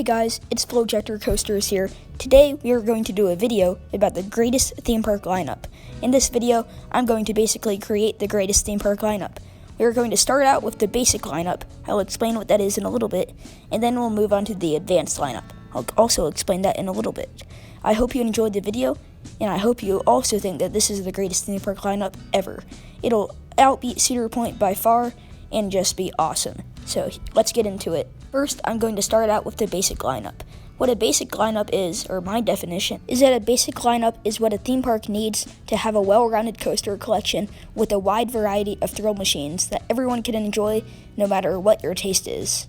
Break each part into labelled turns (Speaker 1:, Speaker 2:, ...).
Speaker 1: Hey guys, it's Flowjector Coasters here. Today we are going to do a video about the greatest theme park lineup. In this video, I'm going to basically create the greatest theme park lineup. We are going to start out with the basic lineup. I'll explain what that is in a little bit, and then we'll move on to the advanced lineup. I'll also explain that in a little bit. I hope you enjoyed the video, and I hope you also think that this is the greatest theme park lineup ever. It'll outbeat Cedar Point by far and just be awesome. So let's get into it. First, I'm going to start out with the basic lineup. What a basic lineup is, or my definition, is that a basic lineup is what a theme park needs to have a well-rounded coaster collection with a wide variety of thrill machines that everyone can enjoy no matter what your taste is.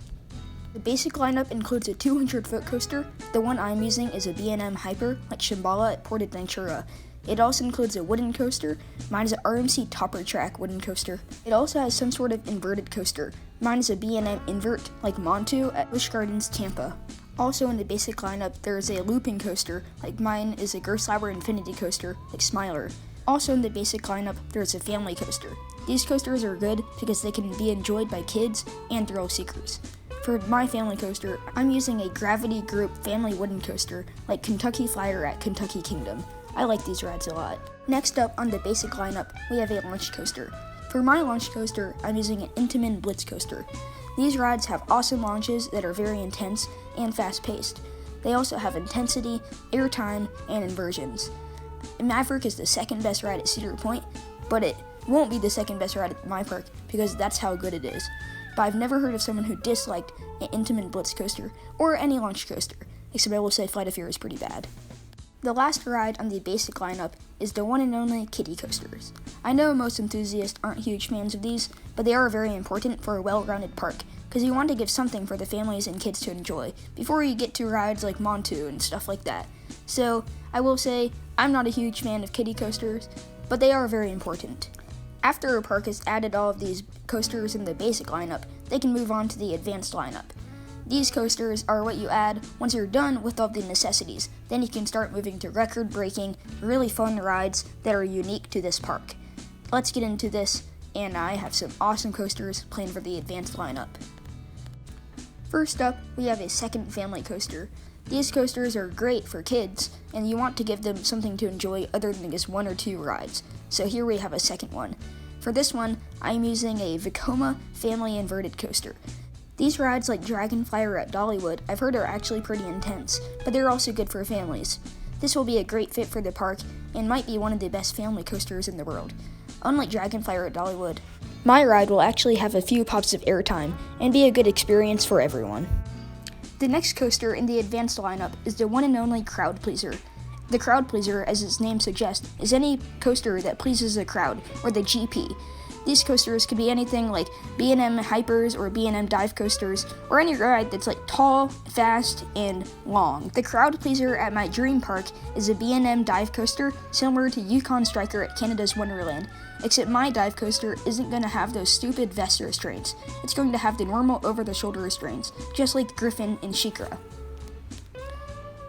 Speaker 1: The basic lineup includes a 200-foot coaster. The one I'm using is a B&M Hyper, like Shambhala at Port Aventura. It also includes a wooden coaster. Mine is an RMC Topper Track wooden coaster. It also has some sort of inverted coaster. Mine is a B&M Invert, like Montu at Busch Gardens, Tampa. Also in the basic lineup, there is a looping coaster, like mine is a Gerstlauer Infinity coaster, like Smiler. Also in the basic lineup, there is a family coaster. These coasters are good because they can be enjoyed by kids and thrill seekers. For my family coaster, I'm using a Gravity Group family wooden coaster, like Kentucky Flyer at Kentucky Kingdom. I like these rides a lot. Next up on the basic lineup, we have a launch coaster. For my launch coaster, I'm using an Intamin Blitz coaster. These rides have awesome launches that are very intense and fast-paced. They also have intensity, airtime, and inversions. Maverick is the second best ride at Cedar Point, but it won't be the second best ride at my park because that's how good it is. But I've never heard of someone who disliked an Intamin Blitz coaster or any launch coaster, except I will say Flight of Fear is pretty bad. The last ride on the basic lineup is the one and only kiddie coasters. I know most enthusiasts aren't huge fans of these, but they are very important for a well-rounded park, because you want to give something for the families and kids to enjoy, before you get to rides like Montu and stuff like that. So, I will say, I'm not a huge fan of kiddie coasters, but they are very important. After a park has added all of these coasters in the basic lineup, they can move on to the advanced lineup. These coasters are what you add once you're done with all the necessities. Then you can start moving to record-breaking, really fun rides that are unique to this park. Let's get into this, and I have some awesome coasters planned for the advanced lineup. First up, we have a second family coaster. These coasters are great for kids, and you want to give them something to enjoy other than just one or two rides. So here we have a second one. For this one, I'm using a Vekoma family inverted coaster. These rides, like Dragon Flyer at Dollywood, I've heard are actually pretty intense, but they're also good for families. This will be a great fit for the park, and might be one of the best family coasters in the world. Unlike Dragon Flyer at Dollywood, my ride will actually have a few pops of airtime, and be a good experience for everyone. The next coaster in the advanced lineup is the one and only Crowd Pleaser. The Crowd Pleaser, as its name suggests, is any coaster that pleases the crowd, or the GP. These coasters could be anything like B&M Hypers or B&M Dive Coasters, or any ride that's like tall, fast, and long. The Crowd Pleaser at my dream park is a B&M Dive Coaster similar to Yukon Striker at Canada's Wonderland, except my dive coaster isn't going to have those stupid vest restraints. It's going to have the normal over-the-shoulder restraints, just like Griffon and SheiKra.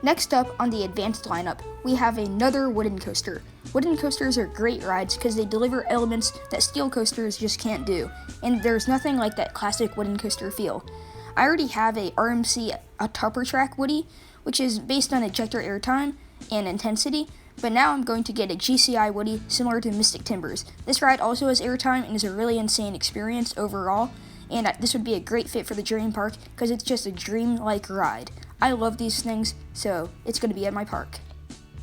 Speaker 1: Next up on the advanced lineup, we have another wooden coaster. Wooden coasters are great rides because they deliver elements that steel coasters just can't do, and there's nothing like that classic wooden coaster feel. I already have a RMC Topper Track Woody, which is based on ejector airtime and intensity, but now I'm going to get a GCI Woody similar to Mystic Timbers. This ride also has airtime and is a really insane experience overall, and this would be a great fit for the Dream Park because it's just a dream-like ride. I love these things, so it's going to be at my park.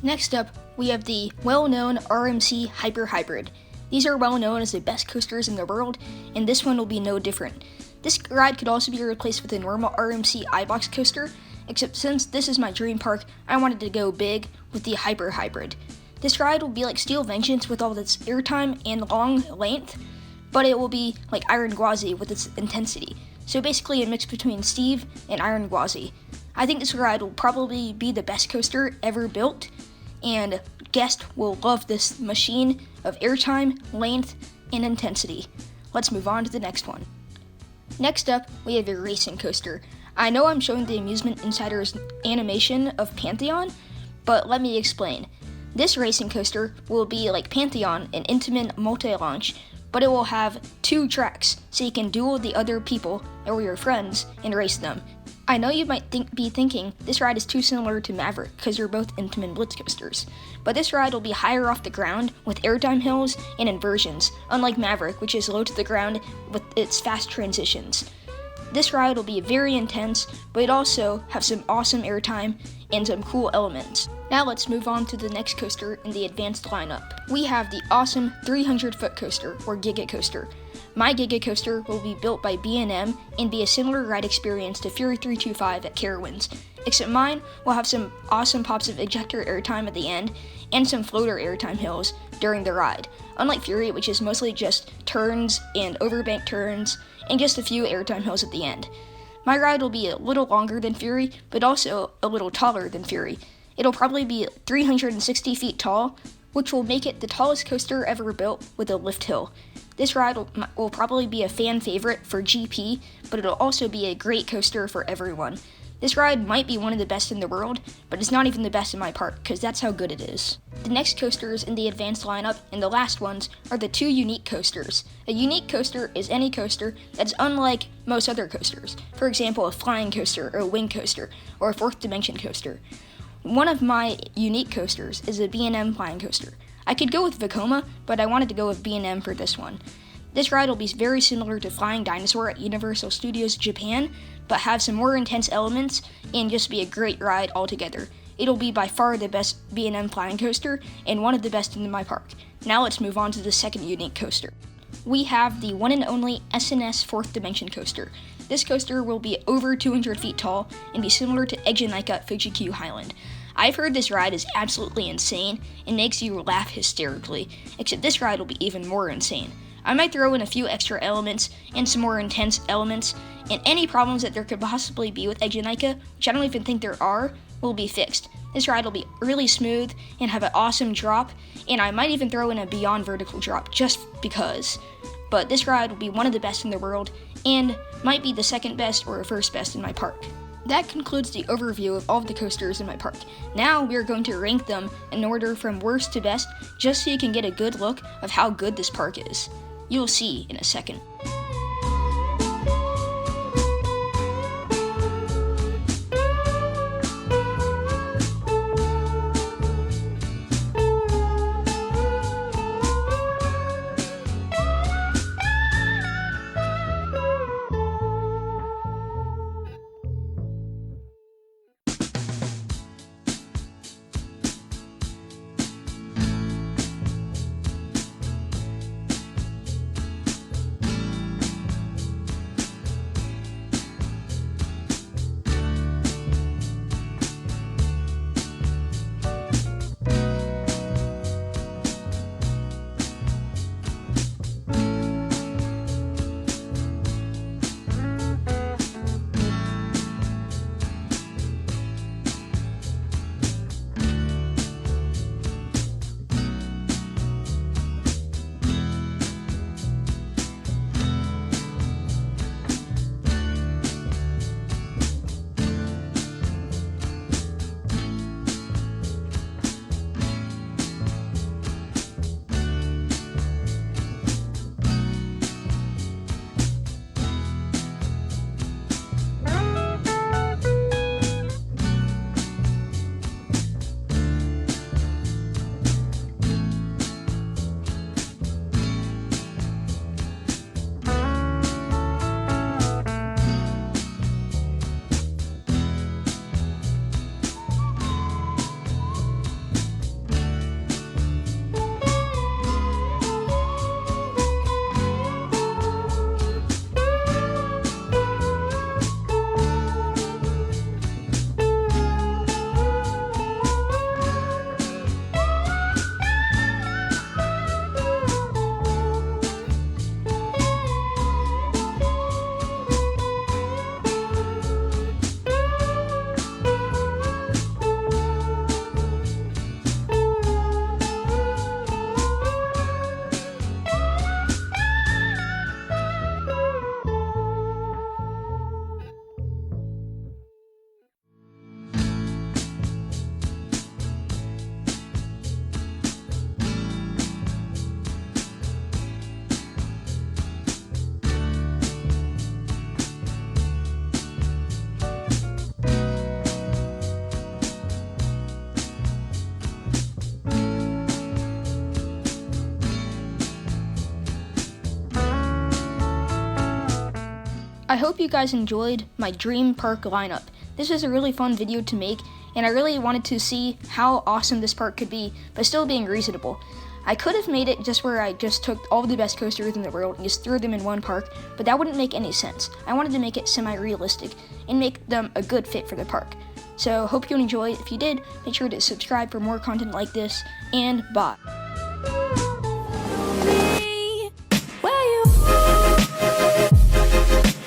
Speaker 1: Next up, we have the well-known RMC Hyper Hybrid. These are well known as the best coasters in the world, and this one will be no different. This ride could also be replaced with a normal RMC iBox coaster, except since this is my dream park, I wanted to go big with the Hyper Hybrid. This ride will be like Steel Vengeance with all its airtime and long length, but it will be like Iron Gwazi with its intensity. So basically a mix between Steve and Iron Gwazi. I think this ride will probably be the best coaster ever built, and guests will love this machine of airtime, length, and intensity. Let's move on to the next one. Next up, we have a racing coaster. I know I'm showing the Amusement Insider's animation of Pantheon, but let me explain. This racing coaster will be like Pantheon, an Intamin multi-launch, but it will have two tracks, so you can duel the other people or your friends and race them. I know you might be thinking this ride is too similar to Maverick because they're both Intamin Blitz coasters, but this ride will be higher off the ground with airtime hills and inversions, unlike Maverick, which is low to the ground with its fast transitions. This ride will be very intense, but it also have some awesome airtime and some cool elements. Now let's move on to the next coaster in the advanced lineup. We have the awesome 300-foot coaster, or Giga Coaster. My Giga Coaster will be built by B&M and be a similar ride experience to Fury 325 at Carowinds, except mine will have some awesome pops of ejector airtime at the end and some floater airtime hills during the ride, unlike Fury, which is mostly just turns and overbank turns and just a few airtime hills at the end. My ride will be a little longer than Fury, but also a little taller than Fury. It'll probably be 360 feet tall, which will make it the tallest coaster ever built with a lift hill. This ride will probably be a fan favorite for GP, but it'll also be a great coaster for everyone. This ride might be one of the best in the world, but it's not even the best in my park, because that's how good it is. The next coasters in the advanced lineup, and the last ones, are the two unique coasters. A unique coaster is any coaster that's unlike most other coasters. For example, a flying coaster, or a wing coaster, or a fourth dimension coaster. One of my unique coasters is a B&M flying coaster. I could go with Vekoma, but I wanted to go with B&M for this one. This ride will be very similar to Flying Dinosaur at Universal Studios Japan, but have some more intense elements and just be a great ride altogether. It'll be by far the best B&M flying coaster and one of the best in my park. Now let's move on to the second unique coaster. We have the one and only SNS Fourth Dimension coaster. This coaster will be over 200 feet tall and be similar to Eggjanika at Fuji-Q Highland. I've heard this ride is absolutely insane and makes you laugh hysterically, except this ride will be even more insane. I might throw in a few extra elements and some more intense elements, and any problems that there could possibly be with Eggjanika, which I don't even think there are, will be fixed. This ride will be really smooth and have an awesome drop, and I might even throw in a beyond vertical drop just because. But this ride will be one of the best in the world, and might be the second best or first best in my park. That concludes the overview of all of the coasters in my park. Now we are going to rank them in order from worst to best, just so you can get a good look of how good this park is. You'll see in a second. hope you guys enjoyed my dream park lineup. This was a really fun video to make, and I really wanted to see how awesome this park could be, but still being reasonable. I could have made it just where I just took all the best coasters in the world and just threw them in one park, but that wouldn't make any sense. I wanted to make it semi-realistic and make them a good fit for the park. So hope you enjoyed. If you did, make sure to subscribe for more content like this, and bye.